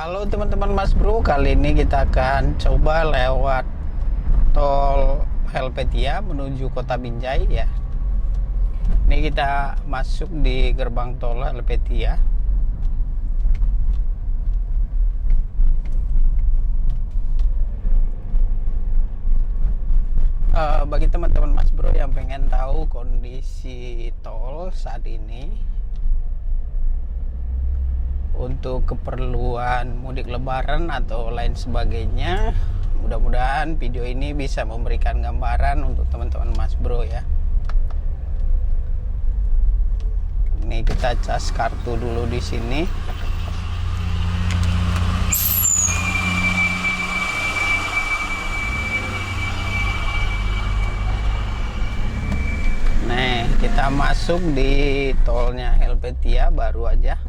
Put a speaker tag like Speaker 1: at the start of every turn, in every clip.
Speaker 1: Halo teman-teman Mas Bro, kali ini kita akan coba lewat tol Helvetia menuju Kota Binjai ya. Ini kita masuk di gerbang tol Helvetia. Bagi teman-teman Mas Bro yang pengen tahu kondisi tol saat ini untuk keperluan mudik lebaran atau lain sebagainya, mudah-mudahan video ini bisa memberikan gambaran untuk teman-teman Mas Bro ya. Ini kita cas kartu dulu di sini. Nah, kita masuk di tolnya Helvetia baru aja.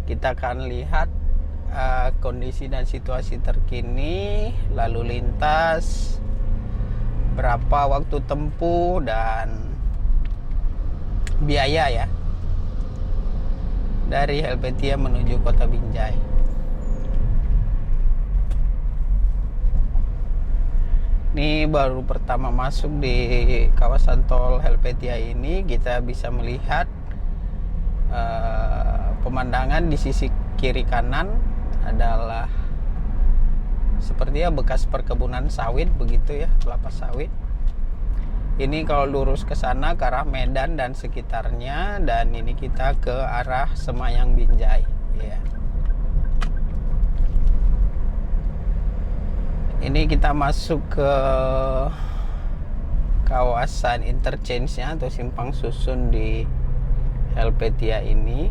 Speaker 1: Kita akan lihat kondisi dan situasi terkini, lalu lintas, berapa waktu tempuh dan biaya ya dari Helvetia menuju Kota Binjai. Ini baru pertama masuk di kawasan tol Helvetia ini, kita bisa melihat pemandangan di sisi kiri kanan adalah sepertinya bekas perkebunan sawit begitu ya, kelapa sawit. Ini kalau lurus ke sana ke arah Medan dan sekitarnya, dan ini kita ke arah Semayang Binjai ya. Ini kita masuk ke kawasan interchange-nya atau simpang susun di Helvetia ini,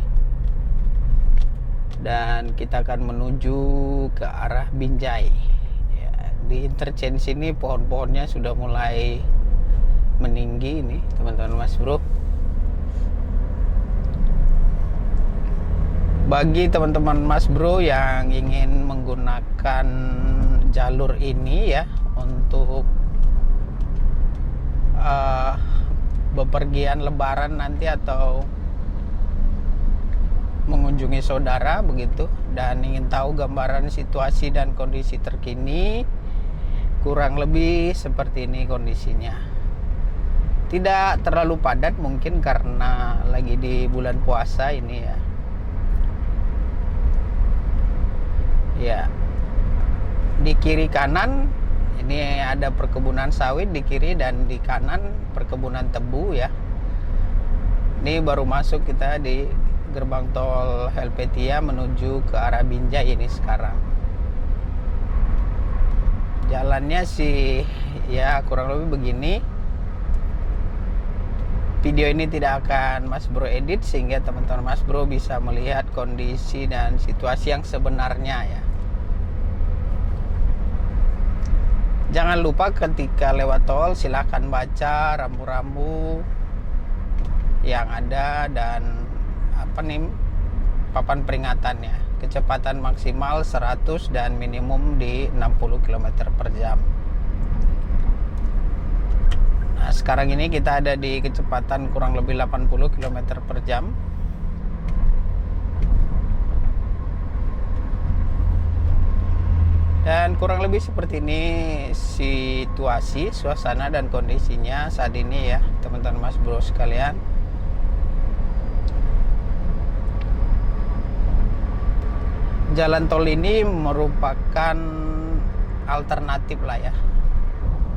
Speaker 1: dan kita akan menuju ke arah Binjai ya. Di interchange ini pohon-pohonnya sudah mulai meninggi ini teman-teman Mas Bro. Bagi teman-teman Mas Bro yang ingin menggunakan jalur ini ya untuk bepergian lebaran nanti atau mengunjungi saudara begitu, dan ingin tahu gambaran situasi dan kondisi terkini, kurang lebih seperti ini kondisinya. Tidak terlalu padat mungkin karena lagi di bulan puasa ini ya. Ya, di kiri kanan ini ada perkebunan sawit di kiri, dan di kanan perkebunan tebu ya. Ini baru masuk kita di gerbang tol Helvetia menuju ke arah Binjai ini sekarang. Jalannya sih ya kurang lebih begini. Video ini tidak akan Mas Bro edit sehingga teman-teman Mas Bro bisa melihat kondisi dan situasi yang sebenarnya ya. Jangan lupa ketika lewat tol silahkan baca rambu-rambu yang ada dan papan peringatannya. Kecepatan maksimal 100 dan minimum di 60 km per jam. Nah, sekarang ini kita ada di kecepatan kurang lebih 80 km per jam. Dan kurang lebih seperti ini situasi, suasana dan kondisinya saat ini ya teman-teman Mas Bro sekalian. Jalan tol ini merupakan alternatif lah ya,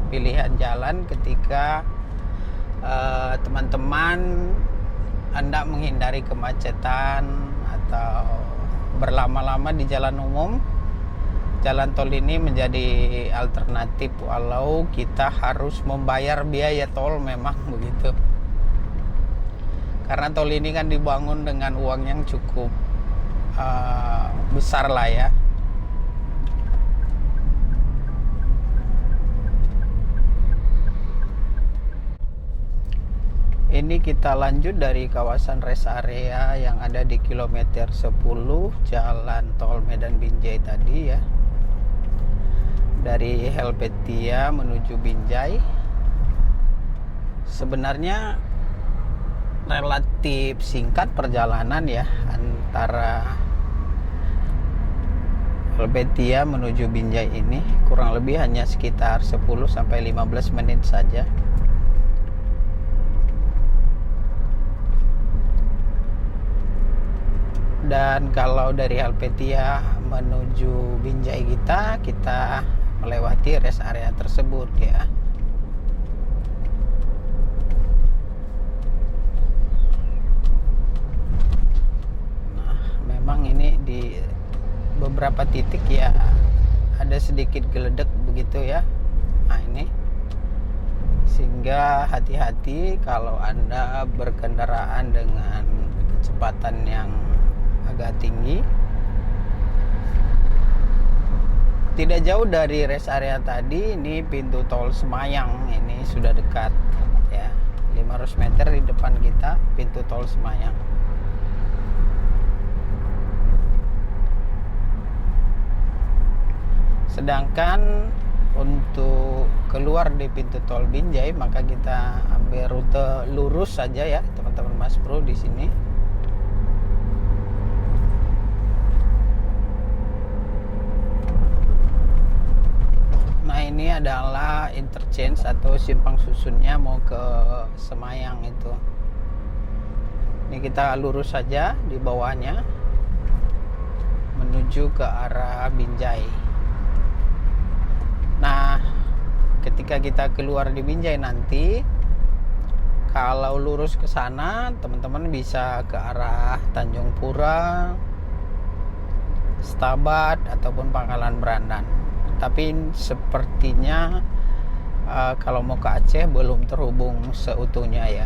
Speaker 1: pilihan jalan ketika teman-teman hendak menghindari kemacetan atau berlama-lama di jalan umum. Jalan tol ini menjadi alternatif walau kita harus membayar biaya tol, memang begitu. Karena tol ini kan dibangun dengan uang yang cukup besar lah ya. Ini kita lanjut dari kawasan rest area yang ada di kilometer 10 jalan tol Medan Binjai tadi ya. Dari Helvetia menuju Binjai sebenarnya relatif singkat perjalanan ya, antara Helvetia menuju Binjai ini kurang lebih hanya sekitar 10-15 menit saja. Dan kalau dari Helvetia menuju Binjai kita melewati rest area tersebut ya. Nah, memang ini di beberapa titik ya ada sedikit geledek begitu ya. Nah ini, sehingga hati-hati kalau Anda berkendaraan dengan kecepatan yang agak tinggi. Tidak jauh dari rest area tadi, ini pintu tol Semayang, ini sudah dekat ya, 500 meter di depan kita pintu tol Semayang. Sedangkan untuk keluar di pintu tol Binjai maka kita ambil rute lurus saja ya teman-teman Mas Bro di sini. Nah ini adalah interchange atau simpang susunnya mau ke Semayang itu. Ini kita lurus saja di bawahnya menuju ke arah Binjai. Nah ketika kita keluar di Binjai nanti, kalau lurus ke sana teman-teman bisa ke arah Tanjung Pura, Stabat ataupun Pangkalan Berandan. Tapi sepertinya kalau mau ke Aceh belum terhubung seutuhnya ya.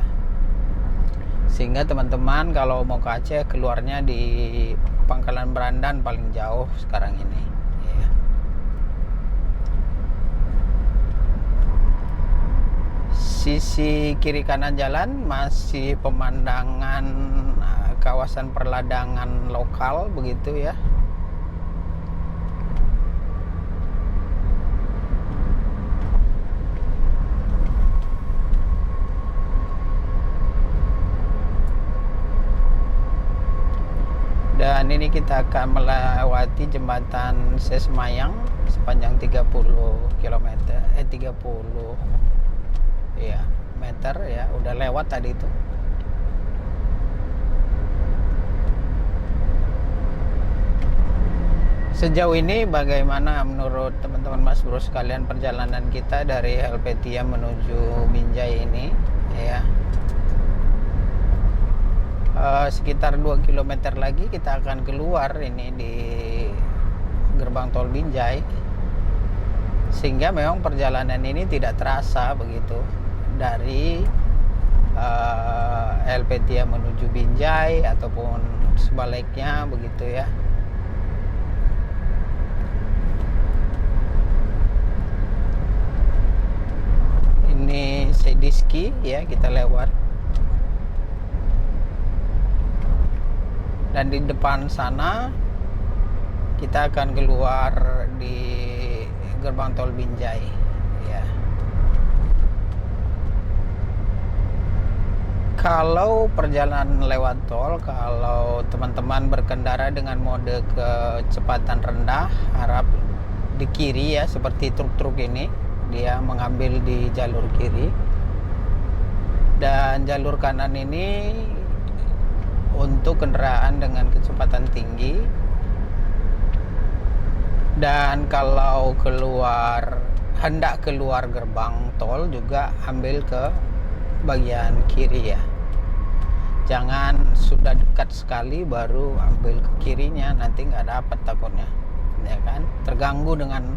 Speaker 1: Sehingga teman-teman kalau mau ke Aceh keluarnya di Pangkalan Berandan paling jauh sekarang ini ya. Sisi kiri kanan jalan masih pemandangan kawasan perladangan lokal begitu ya. Dan ini kita akan melewati jembatan Semayang sepanjang 30 km 30 ya meter ya, udah lewat tadi itu. Sejauh ini bagaimana menurut teman-teman Mas Bro sekalian perjalanan kita dari Helvetia menuju Binjai ini ya? Sekitar 2 km lagi kita akan keluar ini di gerbang tol Binjai, sehingga memang perjalanan ini tidak terasa begitu dari Helvetia menuju Binjai ataupun sebaliknya begitu ya. Ini Sediski ya, kita lewat. Dan di depan sana kita akan keluar di gerbang tol Binjai ya. Kalau perjalanan lewat tol, kalau teman-teman berkendara dengan mode kecepatan rendah, harap di kiri ya, seperti truk-truk ini, dia mengambil di jalur kiri. Dan jalur kanan ini untuk kendaraan dengan kecepatan tinggi. Dan kalau hendak keluar gerbang tol juga ambil ke bagian kiri ya. Jangan sudah dekat sekali baru ambil ke kirinya, nanti nggak dapat takutnya ya kan, terganggu dengan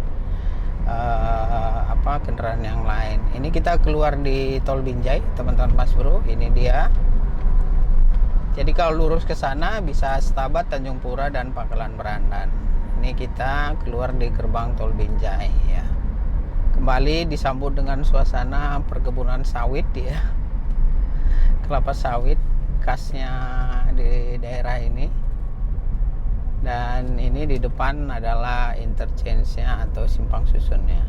Speaker 1: kendaraan yang lain. Ini kita keluar di tol Binjai teman-teman Mas Bro, ini dia. Jadi kalau lurus ke sana bisa Stabat, Tanjung Pura dan Pangkalan Berandan. Ini kita keluar di gerbang tol Binjai ya. Kembali disambut dengan suasana perkebunan sawit ya. Kelapa sawit khasnya di daerah ini. Dan ini di depan adalah interchange-nya atau simpang susunnya.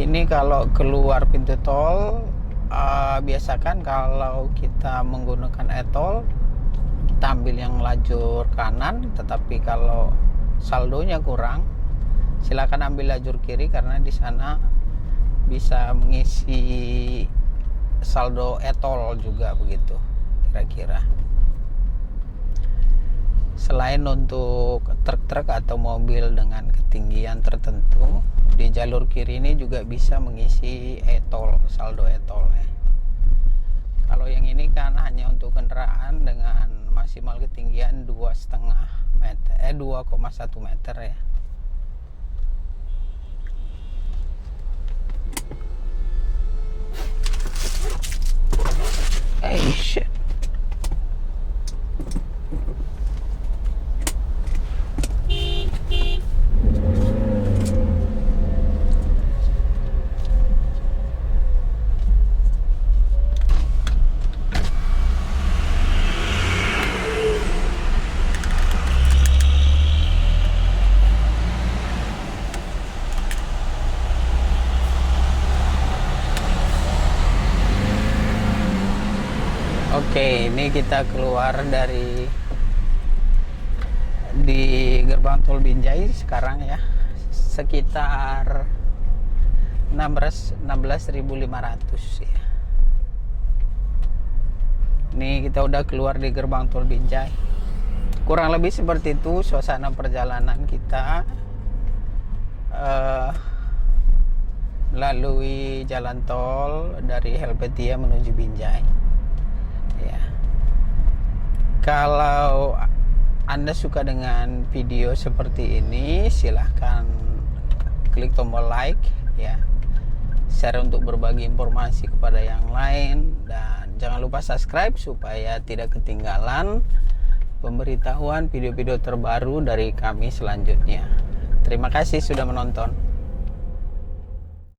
Speaker 1: Ini kalau keluar pintu tol, biasakan kalau kita menggunakan e-tol, kita ambil yang lajur kanan. Tetapi kalau saldonya kurang, silakan ambil lajur kiri, karena di sana bisa mengisi saldo e-tol juga, begitu kira-kira. Selain untuk truk-truk atau mobil dengan ketinggian tertentu, di jalur kiri ini juga bisa mengisi e-tol, saldo e-tol ya. Kalau yang ini kan hanya untuk kendaraan dengan maksimal ketinggian 2,5 meter, 2,1 meter ya. Shit. Oke, ini kita keluar di gerbang tol Binjai sekarang ya, sekitar 16.500 ya. Ini kita udah keluar di gerbang tol Binjai. Kurang lebih seperti itu suasana perjalanan kita melalui jalan tol dari Helvetia menuju Binjai ya. Kalau Anda suka dengan video seperti ini, silahkan klik tombol like ya, share untuk berbagi informasi kepada yang lain, dan jangan lupa subscribe supaya tidak ketinggalan pemberitahuan video-video terbaru dari kami selanjutnya. Terima kasih sudah menonton.